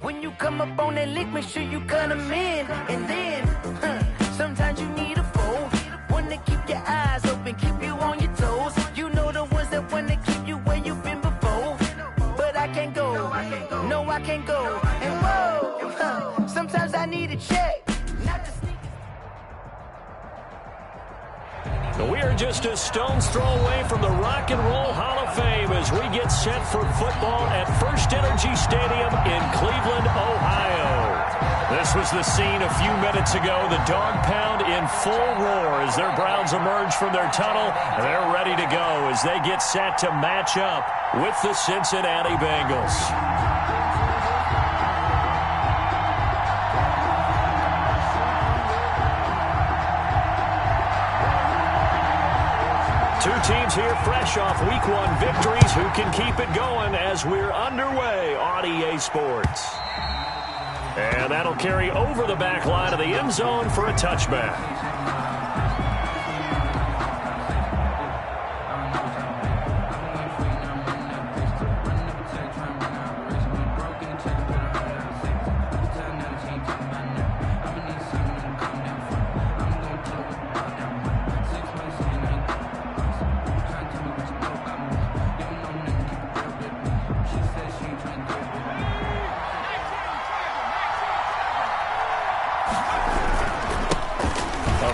When you come up on that lick, make sure you cut them in. And then, sometimes you need a fold. One to keep your eyes open, keep you on your toes. You know the ones that want to keep you where you've been before. But I can't go, no I can't go. And whoa, sometimes I need a check. We are just a stone's throw away from the Rock and Roll Hall of Fame as we get set for football at First Energy Stadium in Cleveland, Ohio. This was the scene a few minutes ago. The dog pound in full roar as their Browns emerge from their tunnel. They're ready to go as they get set to match up with the Cincinnati Bengals. Two teams here fresh off Week 1 victories who can keep it going as we're underway on EA Sports. And that'll carry over the back line of the end zone for a touchback.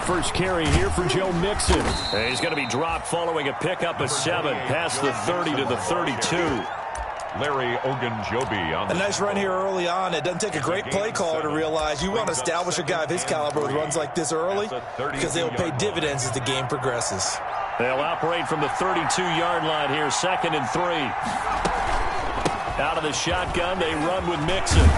First carry here for Joe Mixon. He's going to be dropped following a pickup of 7 past the 30 to the 32. Larry Ogunjobi on a nice run here early on. It doesn't take a great play caller to realize you want to establish a guy of his caliber with runs like this early because they'll pay dividends as the game progresses. They'll operate from the 32-yard line here, 2nd and 3. Out of the shotgun, they run with Mixon.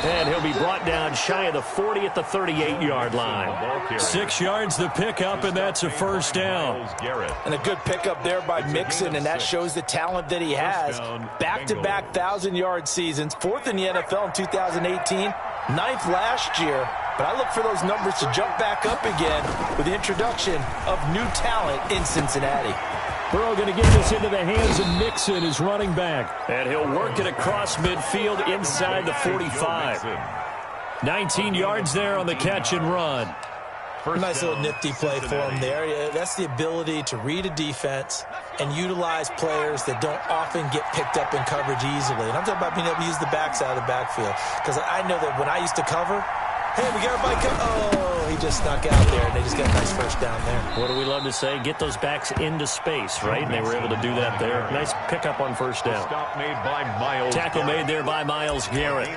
And he'll be brought down shy of the 40 at the 38-yard line. 6 yards the pickup, and that's a first down. And a good pickup there by Mixon, and that shows the talent that he has. Back-to-back 1,000-yard seasons, 4th in the NFL in 2018, 9th last year. But I look for those numbers to jump back up again with the introduction of new talent in Cincinnati. Burrow going to get this into the hands of Mixon, his running back. And he'll work it across midfield inside the 45. 19 yards there on the catch and run. Nice little nifty play for him there. That's the ability to read a defense and utilize players that don't often get picked up in coverage easily. And I'm talking about being able to use the backside of the backfield. Because I know that when I used to cover, hey, we got everybody oh, he just snuck out there, and they just got a nice first down there. What do we love to say? Get those backs into space, right? And they were able to do that there. Nice pickup on first down. Stop made by Myles. Tackle made there by Myles Garrett.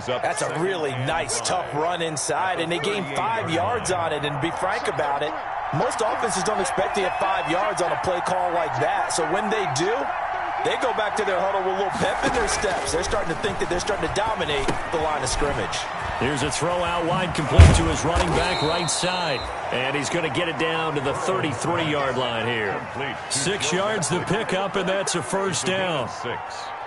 That's a really nice, tough run inside, and they gained 5 yards on it. And to be frank about it, most offenses don't expect to get 5 yards on a play call like that. So when they do, they go back to their huddle with a little pep in their steps. They're starting to think that they're starting to dominate the line of scrimmage. Here's a throw out wide, complete to his running back right side. And he's going to get it down to the 33-yard line here. 6 yards the pickup, and that's a first down.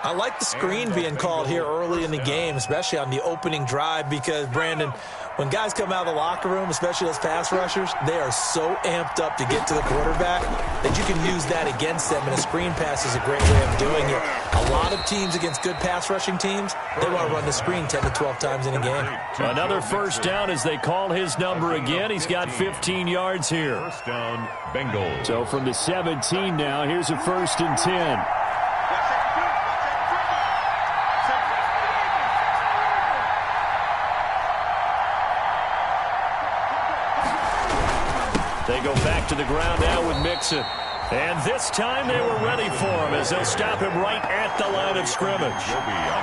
I like the screen being called here early in the game, especially on the opening drive, because, Brandon, when guys come out of the locker room, especially those pass rushers, they are so amped up to get to the quarterback that you can use that against them, and a screen pass is a great way of doing it. A lot of teams against good pass rushing teams, they want to run the screen 10 to 12 times in a game. Another first down as they call his number again. He's got 15 yards here. First down, Bengals. So from the 17 now, here's a 1st and 10. They go back to the ground now with Mixon. And this time they were ready for him as they'll stop him right at the line of scrimmage.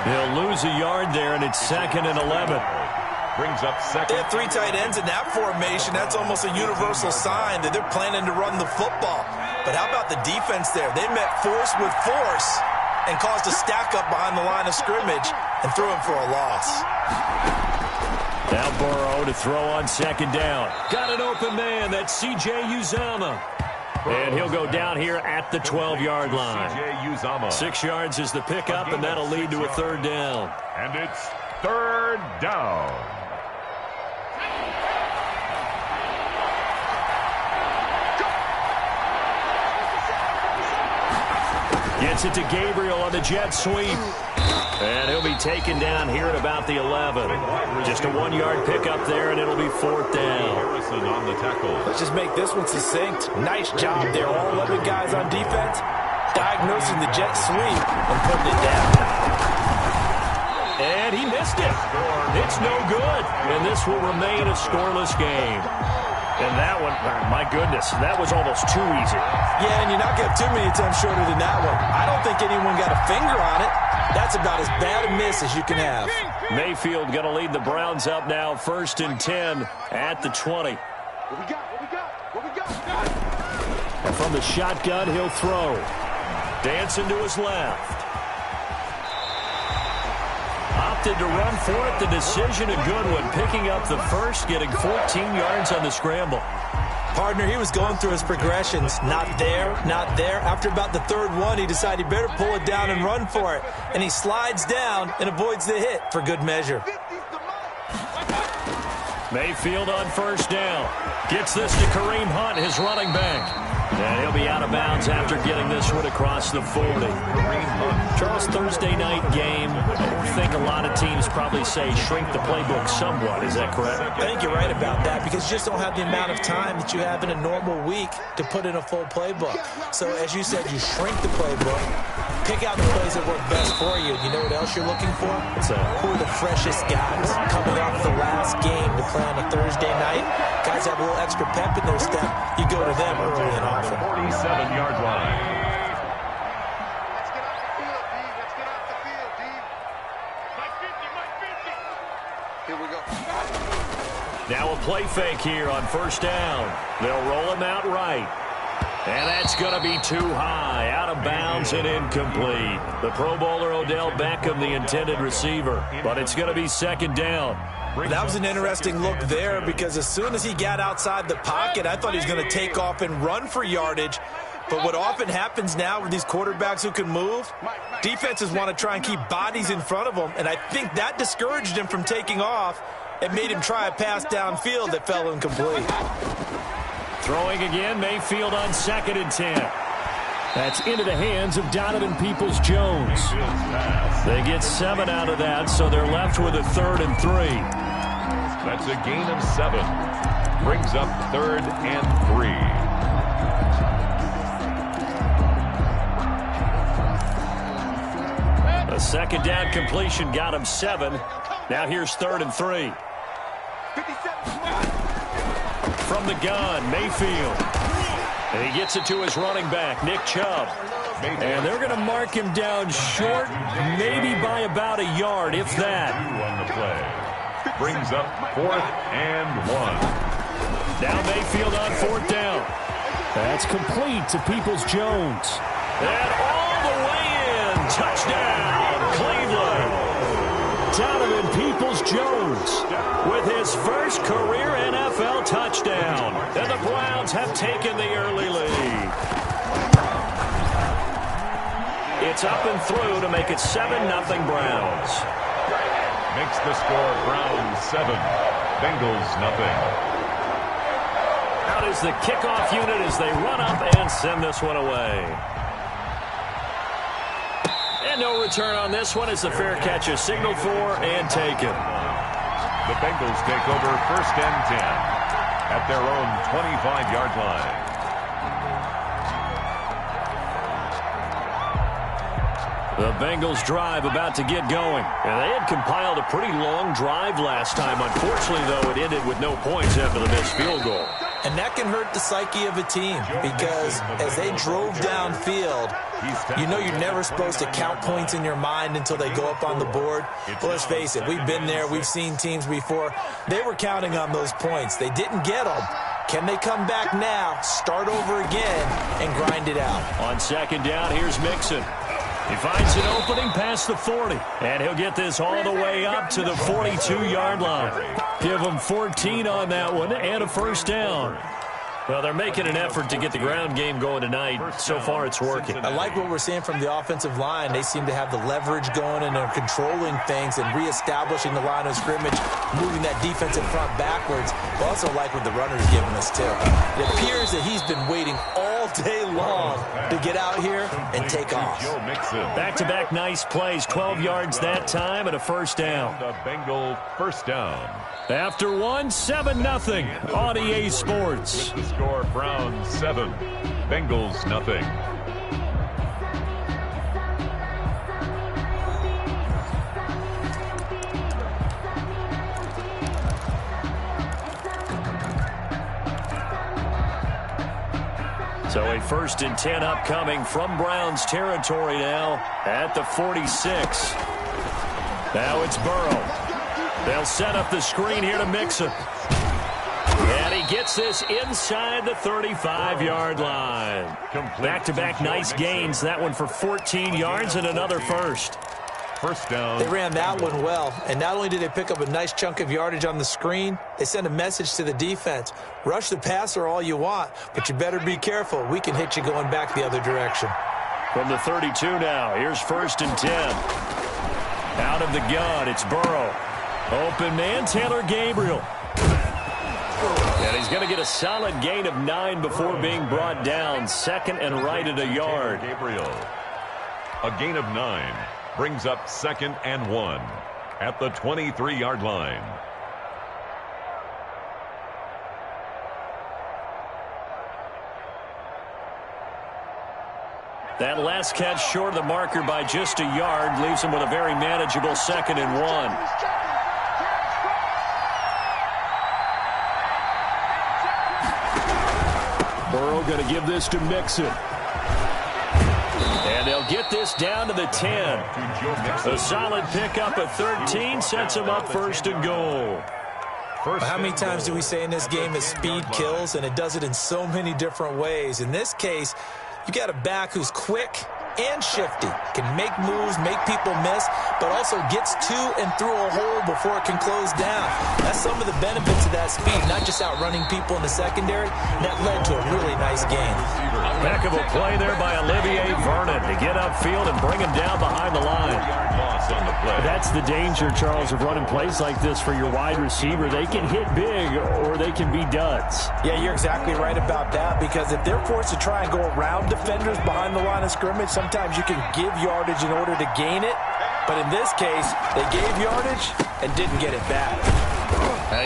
He'll lose a yard there, and it's 2nd and 11. Brings up second. They have 3 tight ends in that formation. That's almost a universal sign that they're planning to run the football. But how about the defense there? They met force with force and caused a stack up behind the line of scrimmage and threw him for a loss. Now Burrow to throw on 2nd down. Got an open man. That's C.J. Uzomah. And he'll go down here at the 12-yard line. 6 yards is the pickup, and that'll lead to a 3rd down. And it's 3rd down. Gets it to Gabriel on the jet sweep. And he'll be taken down here at about the 11. Just a 1-yard pickup there, and it'll be 4th down. Harrison on the tackle. Let's just make this one succinct. Nice job there. All 11 guys on defense diagnosing the jet sweep and putting it down. And he missed it. It's no good. And this will remain a scoreless game. And that one, my goodness, that was almost too easy. Yeah, and you're not getting too many attempts shorter than that one. I don't think anyone got a finger on it. That's about as bad a miss as you can have. Mayfield going to lead the Browns up now, 1st and 10 at the 20. And from the shotgun, he'll throw. Dancing to his left. Opted to run for it. The decision a good one. Picking up the first, getting 14 yards on the scramble. Partner, he was going through his progressions. Not there, not there. After about the 3rd one, he decided he better pull it down and run for it. And he slides down and avoids the hit for good measure. Mayfield on 1st down. Gets this to Kareem Hunt, his running back. And he'll be out of bounds after getting this one across the 40. Charles, Thursday night game. I think a lot of teams probably say shrink the playbook somewhat. Is that correct? I think you're right about that because you just don't have the amount of time that you have in a normal week to put in a full playbook. So as you said, you shrink the playbook, pick out the plays that work best for you. You know what else you're looking for? Who are the freshest guys coming off the last game to play on a Thursday night? Guys have a little extra pep in their step. You go to them early and often. 47-yard line. Now a play fake here on 1st down. They'll roll him out right. And that's going to be too high, out of bounds and incomplete. The Pro Bowler Odell Beckham, the intended receiver. But it's going to be 2nd down. That was an interesting look there because as soon as he got outside the pocket, I thought he was going to take off and run for yardage. But what often happens now with these quarterbacks who can move, defenses want to try and keep bodies in front of them, and I think that discouraged him from taking off and made him try a pass downfield that fell incomplete. Throwing again, Mayfield on 2nd and 10. That's into the hands of Donovan Peoples-Jones. They get 7 out of that, so they're left with a 3rd and 3. That's a gain of 7. Brings up 3rd and 3. A 2nd down completion got him 7. Now here's 3rd and 3. From the gun, Mayfield. And he gets it to his running back, Nick Chubb. And they're going to mark him down short, maybe by about a yard, if that. On the play. Brings up 4th and 1. Now Mayfield on 4th down. That's complete to Peoples-Jones. And all the way in. Touchdown, Cleveland. Donovan Peoples-Jones with his first career NFL touchdown. And the Browns have taken the early lead. It's up and through to make it 7-0 Browns. Makes the score Browns 7, Bengals nothing. Out is the kickoff unit as they run up and send this one away. And no return on this one as the fair catch is signaled for and taken. The Bengals take over 1st and 10 at their own 25-yard line. The Bengals drive about to get going. And they had compiled a pretty long drive last time. Unfortunately, though, it ended with no points after the missed field goal. And that can hurt the psyche of a team because as they drove downfield, you know you're never supposed to count points in your mind until they go up on the board. Well, let's face it, we've been there. We've seen teams before. They were counting on those points. They didn't get them. Can they come back now, start over again, and grind it out? On 2nd down, here's Mixon. He finds an opening past the 40, and he'll get this all the way up to the 42-yard line. Give him 14 on that one and a 1st down. Well, they're making an effort to get the ground game going tonight. So far, it's working. I like what we're seeing from the offensive line. They seem to have the leverage going, and they're controlling things and reestablishing the line of scrimmage, moving that defensive front backwards. I also like what the runner's giving us, too. It appears that he's been waiting all day long to get out here and take off. Back-to-back nice plays, 12 yards that time and a first down. The Bengal first down. After 7-0 on EA Sports. The score, Browns 7, Bengals nothing. So a 1st and 10 upcoming from Browns territory now at the 46. Now it's Burrow. They'll set up the screen here to Mixon. And he gets this inside the 35-yard line. Back-to-back nice gains. That one for 14 yards and another first. First down. They ran that one well, and not only did they pick up a nice chunk of yardage on the screen, they sent a message to the defense. Rush the passer all you want, but you better be careful. We can hit you going back the other direction. From the 32 now, here's 1st and 10. Out of the gun, it's Burrow. Open man, Taylor Gabriel. And he's going to get a solid gain of 9 before being brought down. 2nd and right at a yard. Gabriel. A gain of 9 brings up 2nd and 1 at the 23-yard line. That last catch short of the marker by just a yard leaves him with a very manageable 2nd and 1. Burrow going to give this to Mixon. And they'll get this down to the 10. A solid pickup of 13 sets him up 1st and goal. How many times do we say in this game that speed kills, and it does it in so many different ways? In this case, you got a back who's quick and shifty, can make moves, make people miss, but also gets to and through a hole before it can close down. That's some of the benefits of that speed, not just outrunning people in the secondary. That led to a really nice game. Heck of a play there by Olivier Vernon to get upfield and bring him down behind the line. That's the danger, Charles, of running plays like this for your wide receiver. They can hit big or they can be duds. Yeah, you're exactly right about that, because if they're forced to try and go around defenders behind the line of scrimmage, sometimes you can give yardage in order to gain it. But in this case, they gave yardage and didn't get it back.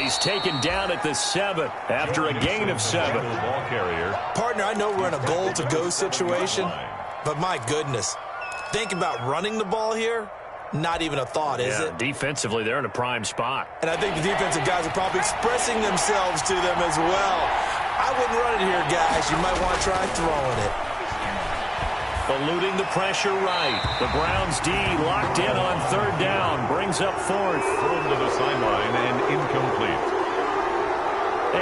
He's taken down at the 7 after a gain of 7. Partner, I know we're in a goal-to-go situation, but my goodness, think about running the ball here. Not even a thought, is it? Defensively, they're in a prime spot. And I think the defensive guys are probably expressing themselves to them as well. I wouldn't run it here, guys. You might want to try throwing it. Eluding the pressure right. The Browns D locked in on 3rd down. Brings up 4th. Thrown to the sideline and incomplete.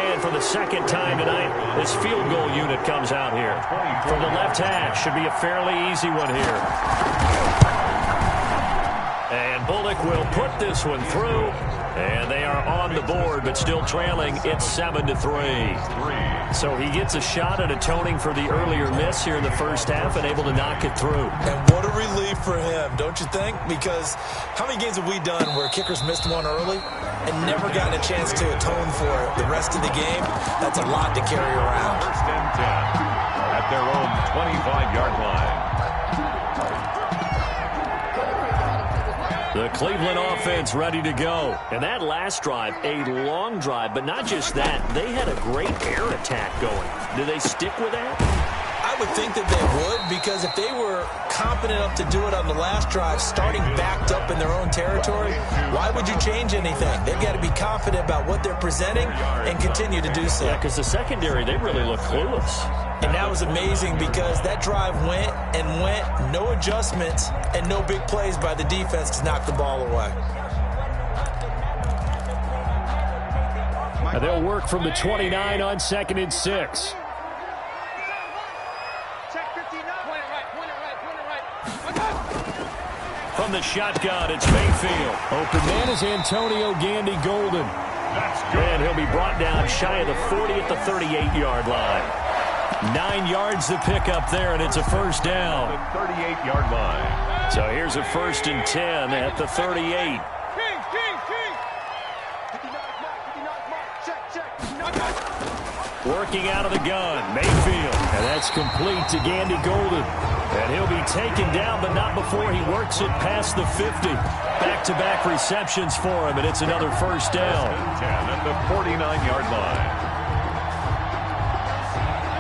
And for the 2nd time tonight, this field goal unit comes out here. From the left hash, should be a fairly easy one here. And Bullock will put this one through. And they are on the board, but still trailing. It's 7-3. So he gets a shot at atoning for the earlier miss here in the first half and able to knock it through. And what a relief for him, don't you think? Because how many games have we done where kickers missed one early and never gotten a chance to atone for it the rest of the game? That's a lot to carry around. 1st and 10 at their own 25-yard line. The Cleveland offense ready to go. And that last drive, a long drive, but not just that. They had a great air attack going. Do they stick with that? I would think that they would, because if they were competent enough to do it on the last drive, starting backed up in their own territory, why would you change anything? They've got to be confident about what they're presenting and continue to do so. Yeah, because the secondary, they really look clueless. And that was amazing because that drive went and went, no adjustments, and no big plays by the defense to knock the ball away. And they'll work from the 29 on 2nd and 6. From the shotgun, it's Mayfield. Open man is Antonio Gandy Golden. And he'll be brought down shy of the 40 at the 38-yard line. 9 yards to pick up there, and it's a first down. The 38-yard line. So here's a 1st and 10 at the 38. Working out of the gun, Mayfield. And that's complete to Gandy Golden. And he'll be taken down, but not before he works it past the 50. Back-to-back receptions for him, and it's another first down. 10 at the 49-yard line.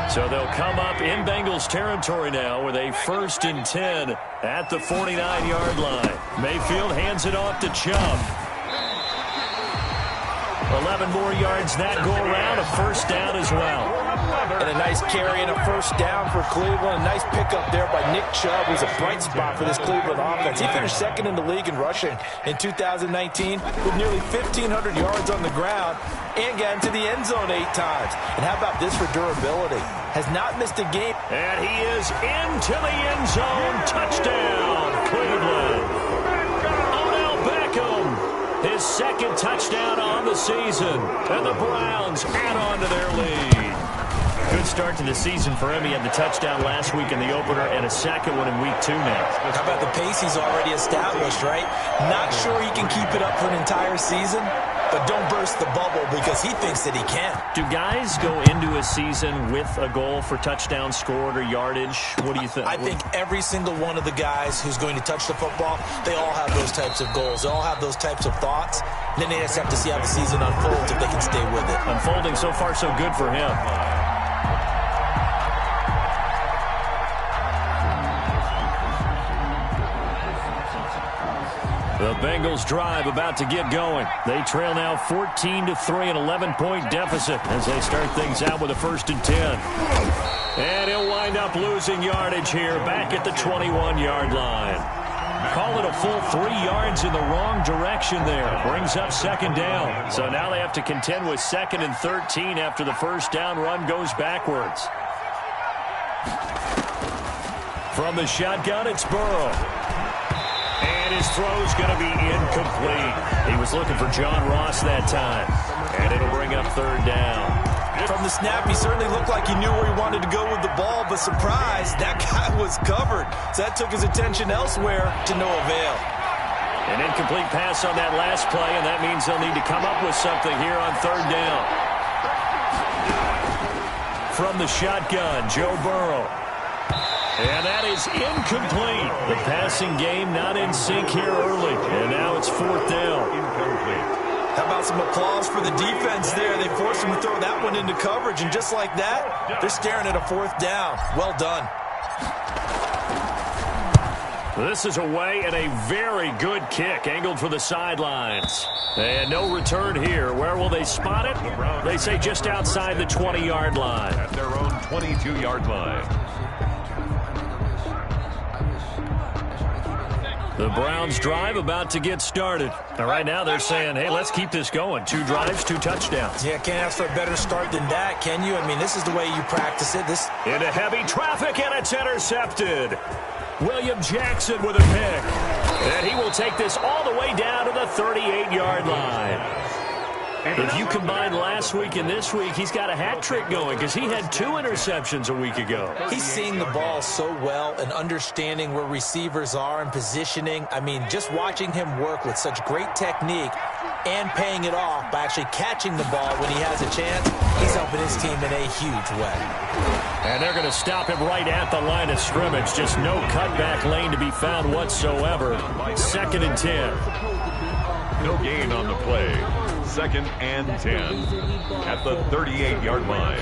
So they'll come up in Bengals territory now with a 1st and 10 at the 49-yard line. Mayfield hands it off to Chubb. 11 more yards that go around, a first down as well. And a nice carry and a first down for Cleveland. A nice pickup there by Nick Chubb, who's a bright spot for this Cleveland offense. He finished second in the league in rushing in 2019 with nearly 1,500 yards on the ground and got into the end zone 8 times. And how about this for durability? Has not missed a game. And he is into the end zone. Touchdown, Cleveland. Odell Beckham, his 2nd touchdown on the season. And the Browns add on to their lead. Good start to the season for him. He had the touchdown last week in the opener and a 2nd one in week 2 now. How about the pace he's already established, right? Not sure he can keep it up for an entire season, but don't burst the bubble because he thinks that he can. Do guys go into a season with a goal for touchdown scored or yardage? What do you think? I think every single one of the guys who's going to touch the football, they all have those types of goals. They all have those types of thoughts. And then they just have to see how the season unfolds if they can stay with it. Unfolding so far so good for him. The Bengals drive about to get going. They trail now 14-3, an 11-point deficit as they start things out with a 1st and 10. And he'll wind up losing yardage here back at the 21-yard line. Call it a full 3 yards in the wrong direction there. Brings up 2nd down. So now they have to contend with 2nd and 13 after the first down run goes backwards. From the shotgun, it's Burrow. And his throw's going to be incomplete. He was looking for John Ross that time. And it'll bring up 3rd down. From the snap, he certainly looked like he knew where he wanted to go with the ball, but surprise, that guy was covered. So that took his attention elsewhere to no avail. An incomplete pass on that last play, and that means they'll need to come up with something here on 3rd down. From the shotgun, Joe Burrow. And that is incomplete. The passing game not in sync here early. And now it's 4th down. Incomplete. How about some applause for the defense there? They forced him to throw that one into coverage, and just like that, they're staring at a 4th down. Well done. This is away and a very good kick angled for the sidelines. And no return here. Where will they spot it? They say just outside the 20-yard line. At their own 22-yard line. The Browns drive about to get started. And right now they're saying, hey, let's keep this going. 2 drives, 2 touchdowns. Yeah, can't ask for a better start than that, can you? I mean, this is the way you practice it. Into heavy traffic, and it's intercepted. William Jackson with a pick. And he will take this all the way down to the 38-yard line. If you combine last week and this week, he's got a hat trick going because he had 2 interceptions a week ago. He's seeing the ball so well and understanding where receivers are and positioning. I mean, just watching him work with such great technique and paying it off by actually catching the ball when he has a chance, he's helping his team in a huge way. And they're going to stop him right at the line of scrimmage. Just no cutback lane to be found whatsoever. 2nd and 10. No gain on the play. 2nd and 10 at the 38-yard line.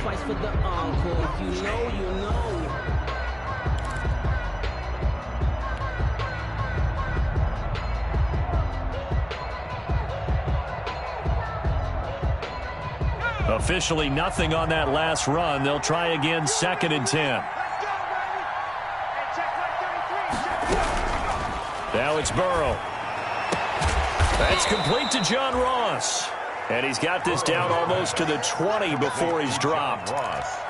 Officially nothing on that last run. They'll try again 2nd and 10. Now it's Burrow. That's complete to John Ross. And he's got this down almost to the 20 before he's dropped.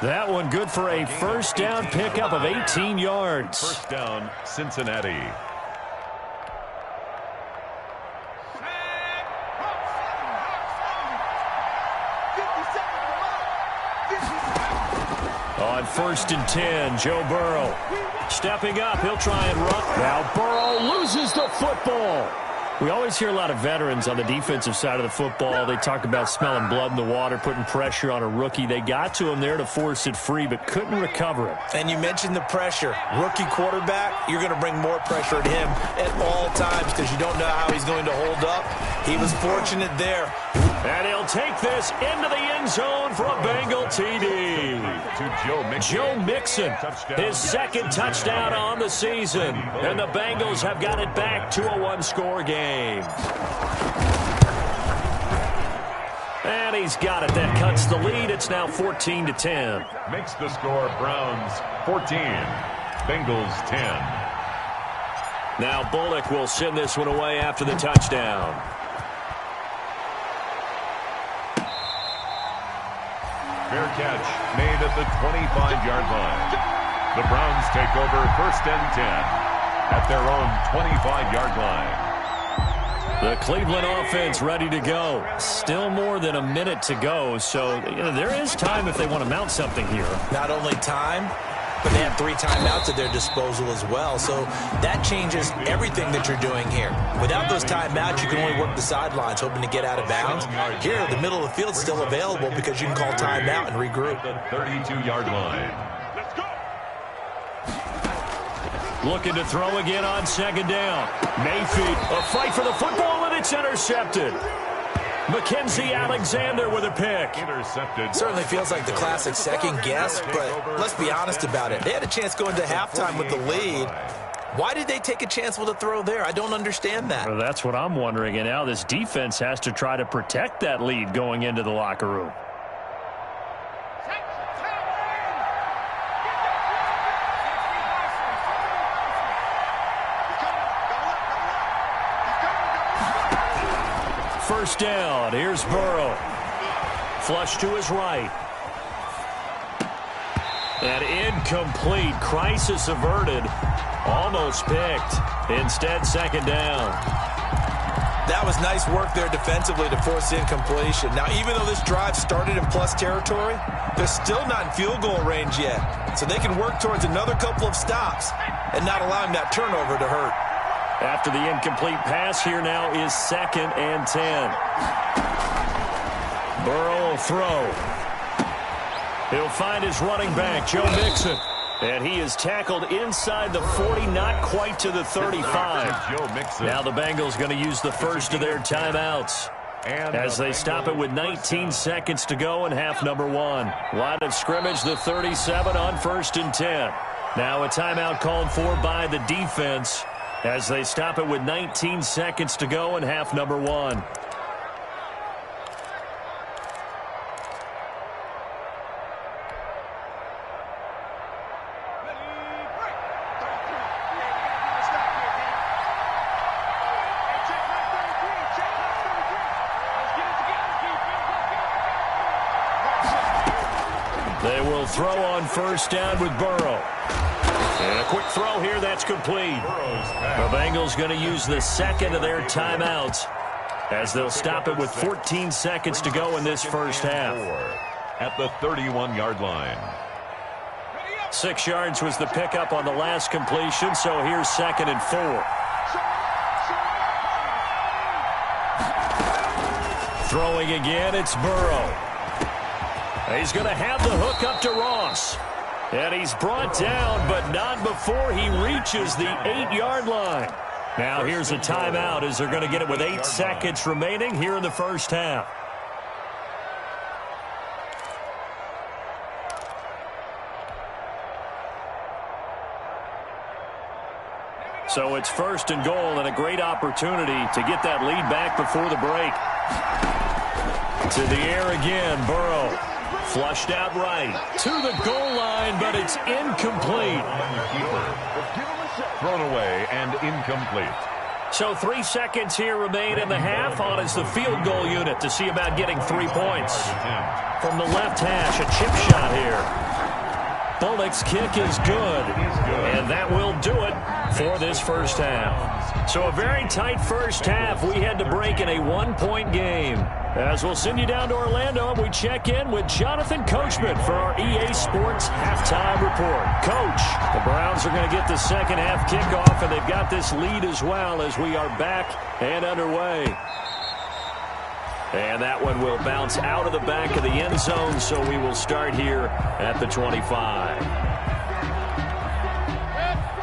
That one good for a first down pickup of 18 yards. First down, Cincinnati. On 1st and 10, Joe Burrow. Stepping up, he'll try and run. Now Burrow loses the football. We always hear a lot of veterans on the defensive side of the football. They talk about smelling blood in the water, putting pressure on a rookie. They got to him there to force it free, but couldn't recover it. And you mentioned the pressure. Rookie quarterback, you're going to bring more pressure at him at all times because you don't know how he's going to hold up. He was fortunate there. And he'll take this into the end zone for a Bengal TD. To Joe Mixon, his second touchdown on the season. And the Bengals have got it back to a one-score game. And he's got it. That cuts the lead. It's now 14-10. Makes the score Browns 14, Bengals 10. Now Bullock will send this one away after the touchdown. Fair catch made at the 25-yard line. The Browns take over 1st and 10 at their own 25-yard line. The Cleveland offense ready to go. Still more than a minute to go, so there is time if they want to mount something here. Not only time, but they have 3 timeouts at their disposal as well. So that changes everything that you're doing here. Without those timeouts, you can only work the sidelines, hoping to get out of bounds. Here, the middle of the field is still available because you can call timeout and regroup. The 32-yard line. Looking to throw again on 2nd down. Mayfield, a fight for the football, and it's intercepted. Mackenzie Alexander with a pick. Intercepted. Certainly feels like the classic second guess, but let's be honest about it. They had a chance going to halftime with the lead. Why did they take a chance with a throw there? I don't understand that. Well, that's what I'm wondering, and now this defense has to try to protect that lead going into the locker room. First down. Here's Burrow. Flush to his right. And incomplete. Crisis averted. Almost picked. Instead, 2nd down. That was nice work there defensively to force incompletion. Now, even though this drive started in plus territory, they're still not in field goal range yet. So they can work towards another couple of stops and not allowing that turnover to hurt. After the incomplete pass, here now is 2nd and 10. Burrow will throw. He'll find his running back, Joe Mixon. And he is tackled inside the 40, not quite to the 35. Now the Bengals going to use the first of their timeouts as they stop it with 19 seconds to go in half number 1. Line of scrimmage, the 37 on 1st and 10. Now a timeout called for by the defense as they stop it with 19 seconds to go in half number 1. They will throw on 1st down with Burrow. And a quick throw here, that's complete. The Bengals going to use the 2nd of their timeouts as they'll stop it with 14 seconds to go in this first half. At the 31-yard line. 6 yards was the pickup on the last completion, so here's 2nd and 4. Throwing again, it's Burrow. He's going to have the hook up to Ross. And he's brought down, but not before he reaches the 8-yard line. Now here's a timeout as they're going to get it with 8 seconds remaining here in the first half. So it's 1st and goal and a great opportunity to get that lead back before the break. To the air again, Burrow. Flushed out right to the goal line, but it's incomplete. Thrown away and incomplete. So 3 seconds here remain in the half on as the field goal unit to see about getting 3 points. From the left hash, a chip shot here. Bullock's kick is good, and that will do it for this first half. So a very tight first half. We had to break in a one-point game. As we'll send you down to Orlando, and we check in with Jonathan Coachman for our EA Sports Halftime Report. Coach, the Browns are going to get the second half kickoff, and they've got this lead as well as we are back and underway. And that one will bounce out of the back of the end zone, so we will start here at the 25.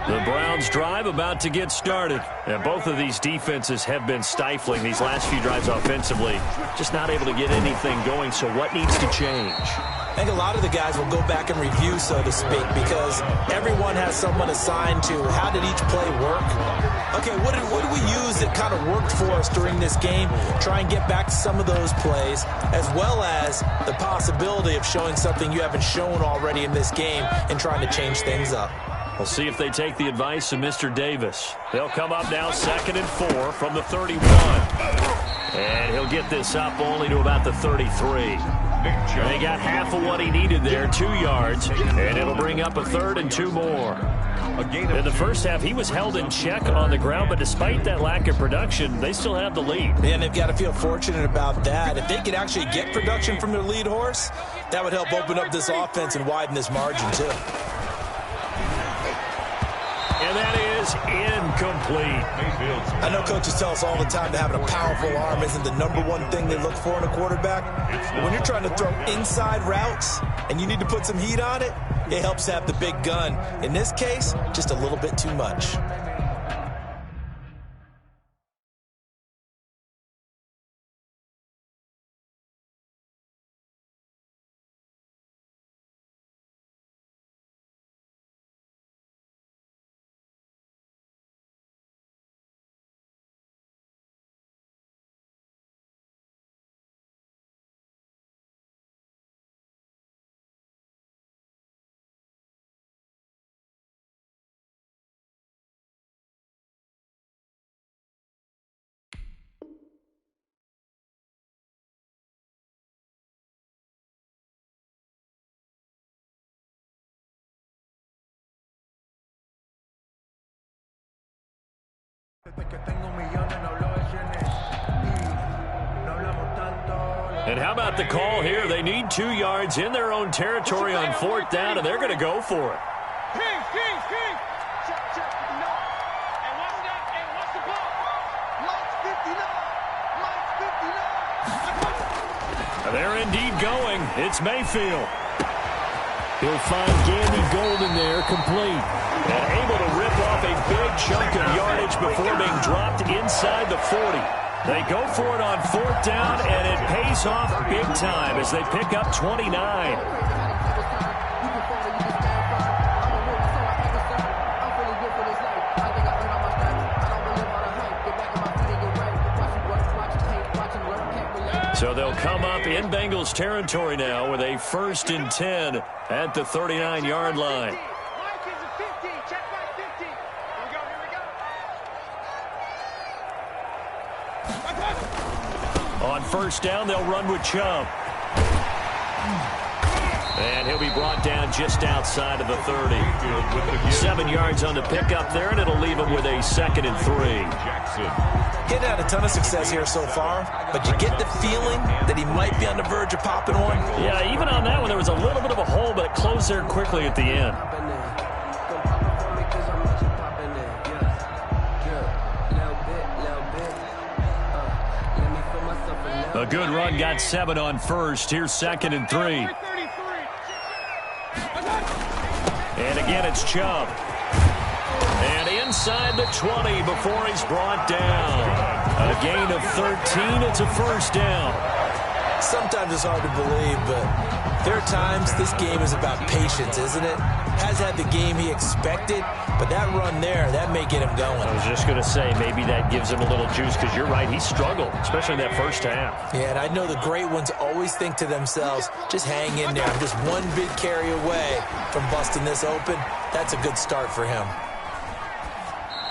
The Browns drive about to get started. And both of these defenses have been stifling these last few drives offensively. Just not able to get anything going, so what needs to change? I think a lot of the guys will go back and review, so to speak, because everyone has someone assigned to how did each play work. Okay, what did we use that kind of worked for us during this game? Try and get back to some of those plays, as well as the possibility of showing something you haven't shown already in this game and trying to change things up. We'll see if they take the advice of Mr. Davis. They'll come up now 2nd and 4 from the 31. And he'll get this up only to about the 33. They got half of what he needed there, 2 yards, and it'll bring up a 3rd and 2 more. In the first half, he was held in check on the ground, but despite that lack of production, they still have the lead. And they've got to feel fortunate about that. If they could actually get production from their lead horse, that would help open up this offense and widen this margin, too. And that is incomplete. I know coaches tell us all the time that having a powerful arm isn't the #1 thing they look for in a quarterback. But when you're trying to throw inside routes and you need to put some heat on it, it helps to have the big gun. In this case, just a little bit too much. And how about the call here? They need 2 yards in their own territory on 4th down, and they're going to go for it. They're indeed going. It's Mayfield. He'll find Gandy Golden there, complete. And able to rip off a big chunk of yardage before being dropped inside the 40. They go for it on 4th down, and it pays off big time as they pick up 29. So they'll come up in Bengals territory now with a 1st and 10 at the 39-yard line. On 1st down, they'll run with Chubb. And he'll be brought down just outside of the 30. 7 yards on the pickup there, and it'll leave him with a 2nd and 3. Getting had a ton of success here so far, but you get the feeling that he might be on the verge of popping one. Yeah, even on that one, there was a little bit of a hole, but it closed there quickly at the end. A good run, got 7 on 1st. Here's 2nd and 3. And again, it's Chubb. And inside the 20 before he's brought down. A gain of 13. It's a 1st down. Sometimes it's hard to believe, but there are times this game is about patience, isn't it? Has had the game he expected, but that run there, that may get him going. I was just going to say, maybe that gives him a little juice, because you're right, he struggled, especially in that first half. Yeah, and I know the great ones always think to themselves, just hang in there. I'm just one big carry away from busting this open. That's a good start for him.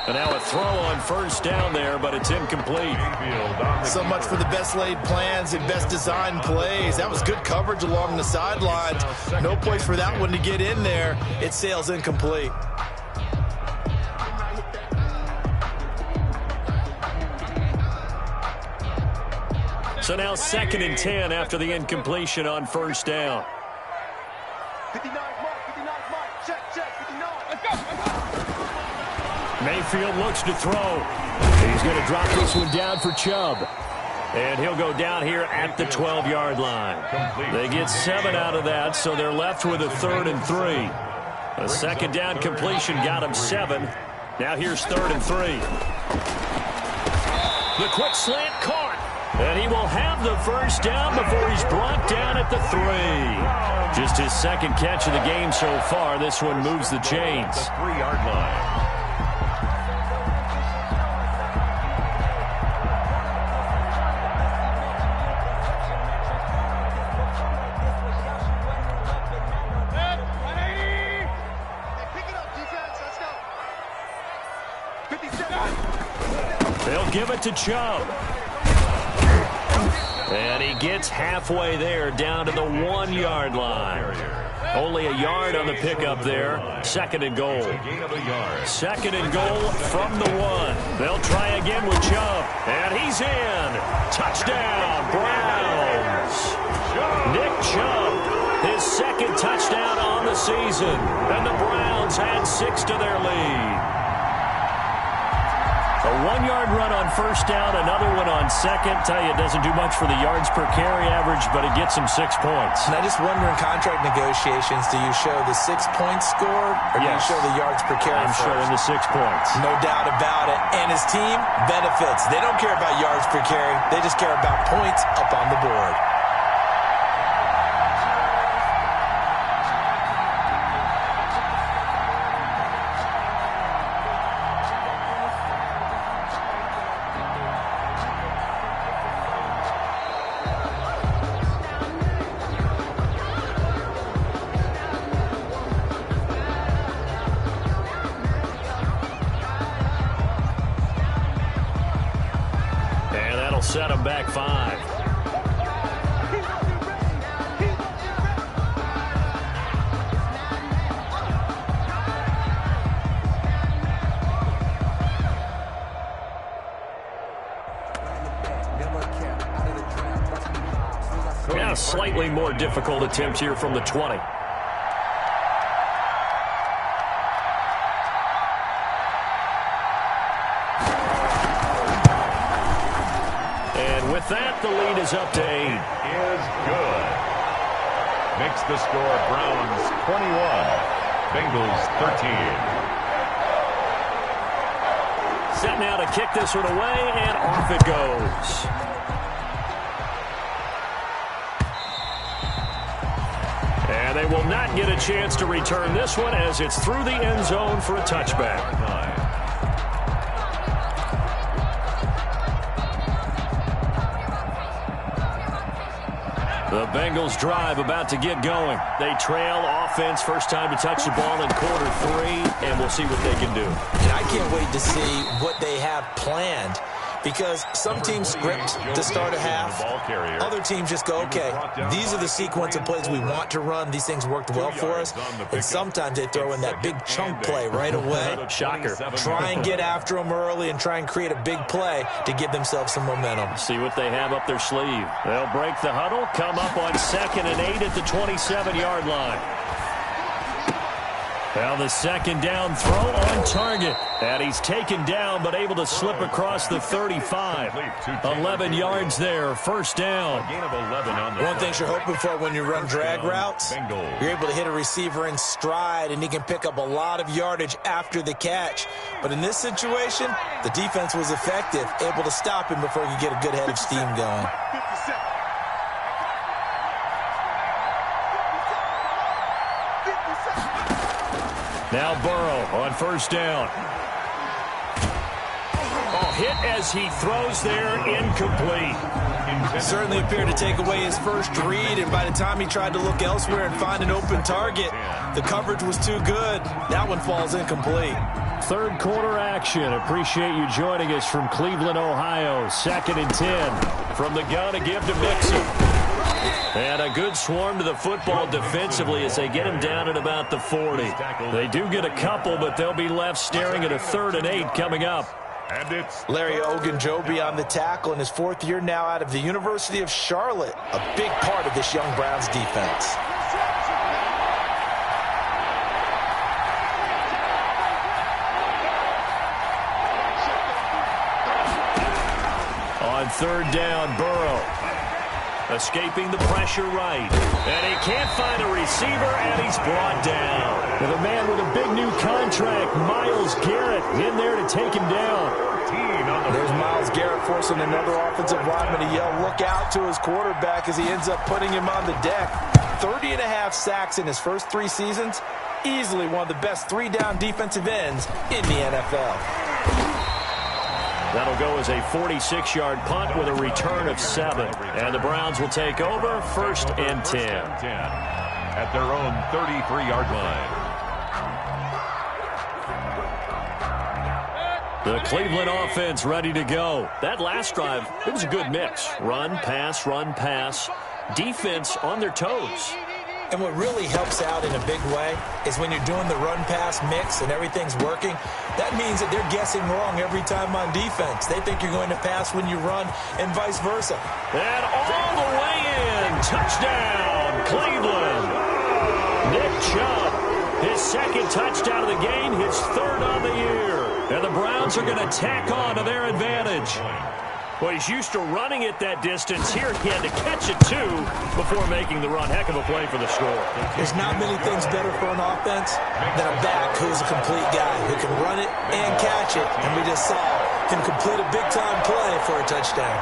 And now a throw on 1st down there, but it's incomplete. So much for the best laid plans and best designed plays. That was good coverage along the sidelines. No place for that one to get in there. It sails incomplete. So now 2nd and 10 after the incompletion on first down. 59 mark, 59 mark. Check, 59. Let's go. Mayfield looks to throw. He's going to drop this one down for Chubb. And he'll go down here at the 12-yard line. They get 7 out of that, so they're left with a 3rd and 3. A 2nd down completion got him 7. Now here's 3rd and 3. The quick slant caught. And he will have the first down before he's brought down at the 3. Just his 2nd catch of the game so far. This one moves the chains. The 3-yard line. They'll give it to Chubb. And he gets halfway there, down to the 1-yard line. Only a yard on the pickup there. 2nd and goal. 2nd and goal from the 1. They'll try again with Chubb. And he's in. Touchdown, Browns. Nick Chubb, his 2nd touchdown on the season. And the Browns add 6 to their lead. A 1-yard run on first down, another one on 2nd. Tell you, it doesn't do much for the yards per carry average, but it gets him 6 points. And I just wonder in contract negotiations, do you show the 6 points scored, or do you show the yards per carry? I'm showing the 6 points. No doubt about it. And his team benefits. They don't care about yards per carry. They just care about points up on the board. Set him back 5. Now slightly more difficult attempt here from the 20. With that, the lead is up to 8. Is good. Makes the score Browns 21, Bengals 13. Set now to kick this one away, and off it goes. And they will not get a chance to return this one as it's through the end zone for a touchback. The Bengals drive about to get going. They trail offense, first time to touch the ball in quarter 3, and we'll see what they can do. And I can't wait to see what they have planned, because some teams script to start a half. Other teams just go, okay, these are the sequence of plays we want to run. These things worked well for us. And sometimes they throw in that big chunk play right away. Shocker. Try and get after them early and try and create a big play to give themselves some momentum. See what they have up their sleeve. They'll break the huddle, come up on 2nd and 8 at the 27-yard line. Now the 2nd down throw on target. And he's taken down, but able to slip across the 35. 11 yards there, first down. One thing you're hoping for when you run drag routes, you're able to hit a receiver in stride, and he can pick up a lot of yardage after the catch. But in this situation, the defense was effective, able to stop him before he could get a good head of steam going. Now Burrow on first down. Oh, hit as he throws there, incomplete. Certainly appeared to take away his first read, and by the time he tried to look elsewhere and find an open target, the coverage was too good. That one falls incomplete. Third quarter action. Appreciate you joining us from Cleveland, Ohio. 2nd and 10 from the gun to give to Mixon. And a good swarm to the football defensively as they get him down at about the 40. They do get a couple, but they'll be left staring at a 3rd and 8 coming up. And it's Larry Ogunjobi on the tackle in his 4th year now out of the University of Charlotte. A big part of this young Browns defense. On 3rd down, Burrow. Escaping the pressure right. And he can't find a receiver, and he's brought down. With a man with a big new contract, Myles Garrett, in there to take him down. There's Myles Garrett forcing another offensive lineman to yell, look out, to his quarterback as he ends up putting him on the deck. 30.5 sacks in his first 3 seasons. Easily one of the best 3-down defensive ends in the NFL. That'll go as a 46-yard punt with a return of 7. And the Browns will take over 1st and 10. At their own 33-yard line. The Cleveland offense ready to go. That last drive, it was a good mix. Run, pass, run, pass. Defense on their toes. And what really helps out in a big way is when you're doing the run-pass mix and everything's working, that means that they're guessing wrong every time on defense. They think you're going to pass when you run and vice versa. And all the way in. Touchdown, Cleveland. Nick Chubb, his 2nd touchdown of the game, his 3rd on the year. And the Browns are going to tack on to their advantage. Well, he's used to running it that distance. Here he had to catch it, too, before making the run. Heck of a play for the score. There's not many things better for an offense than a back who's a complete guy who can run it and catch it. And we just saw him complete a big-time play for a touchdown.